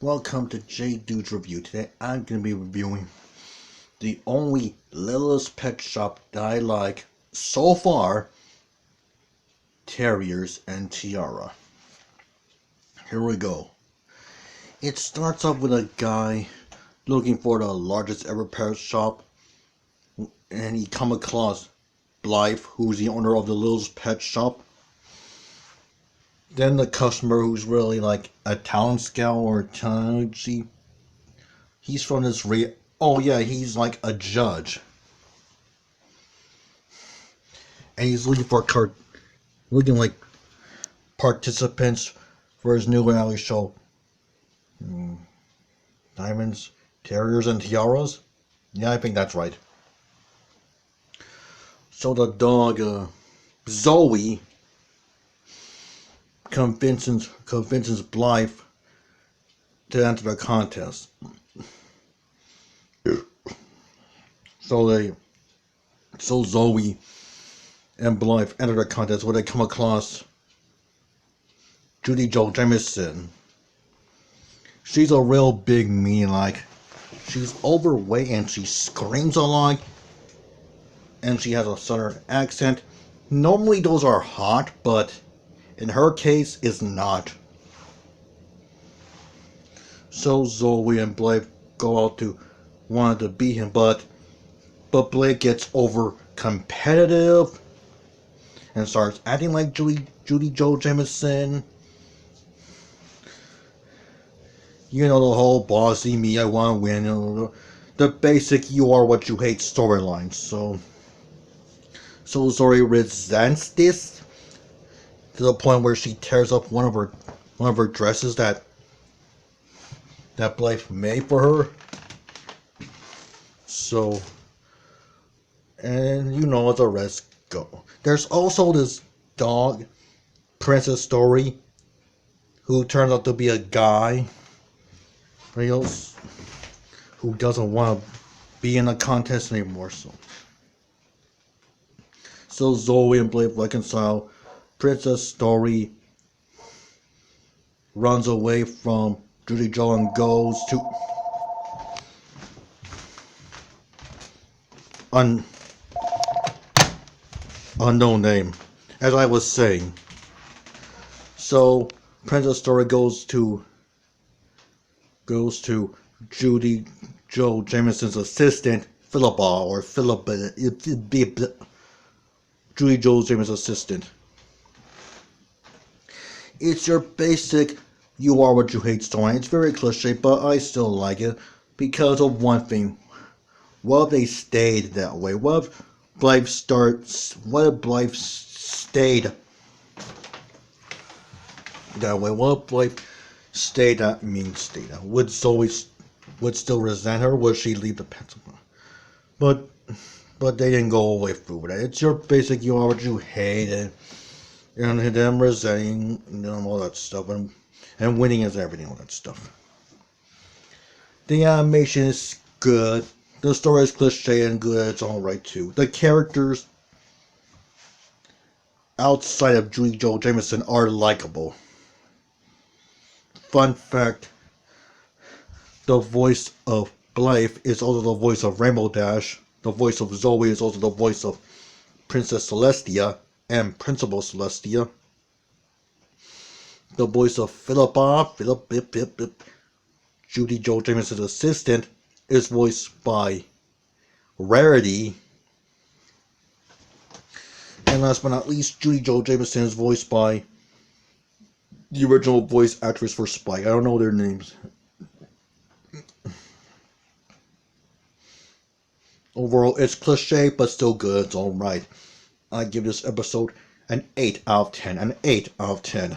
Welcome to J Dude's Review. Today I'm going to be reviewing the only Littlest Pet Shop that I like so far, Terriers and Tiara. Here we go. It starts off with a guy looking for the largest ever pet shop, and he come across Blythe, who's the owner of the Littlest Pet Shop. Then the customer, who's really like a talent scout or a talent, he's from this he's like a judge, and he's looking for like participants for his new reality show, Diamonds, Terriers and Tiaras. Yeah, I think that's right. So the dog, Zoe, convinces Blythe to enter the contest. So Zoe and Blythe enter the contest where they come across Judy Jo Jameson. She's a real big mean, she's overweight and she screams a lot, and she has a southern accent. Normally those are hot, but in her case, it's not. So Zoe and Blake go out to want to beat him, but Blake gets over competitive and starts acting like Judy Jo Jameson. You know, the whole bossy me, I want to win. You know, the basic you are what you hate storyline. So Zoe resents this to the point where she tears up one of her dresses that Blythe made for her. So, and you know, the rest go. There's also this dog, Princess Story, who turns out to be a guy, who doesn't want to be in a contest anymore. So Zoe and Blake reconcile. Princess Story runs away from Judy Jo and goes to unknown name, as I was saying. So Princess Story goes to Judy Jo Jameson's assistant, Judy Jo Jameson's assistant. It's your basic you are what you hate story. It's very cliche, but I still like it because of one thing. What if they stayed that way? What if Blythe stayed that way? What if Blythe stayed that? Would Zoe still resent her? Would she leave the pencil? But they didn't go away through that. It's your basic you are what you hate, and them resenting, all that stuff, and winning is everything, all that stuff. The animation is good. The story is cliche and good. It's alright too. The characters outside of Judy Jo Jameson are likable. Fun fact: the voice of Blythe is also the voice of Rainbow Dash. The voice of Zoe is also the voice of Princess Celestia and Principal Celestia. The voice of Judy Jo Jameson's assistant, is voiced by Rarity. And last but not least, Judy Jo Jameson is voiced by the original voice actress for Spike. I don't know their names. Overall, it's cliche, but still good. It's alright. I give this episode an 8 out of 10. An 8 out of 10.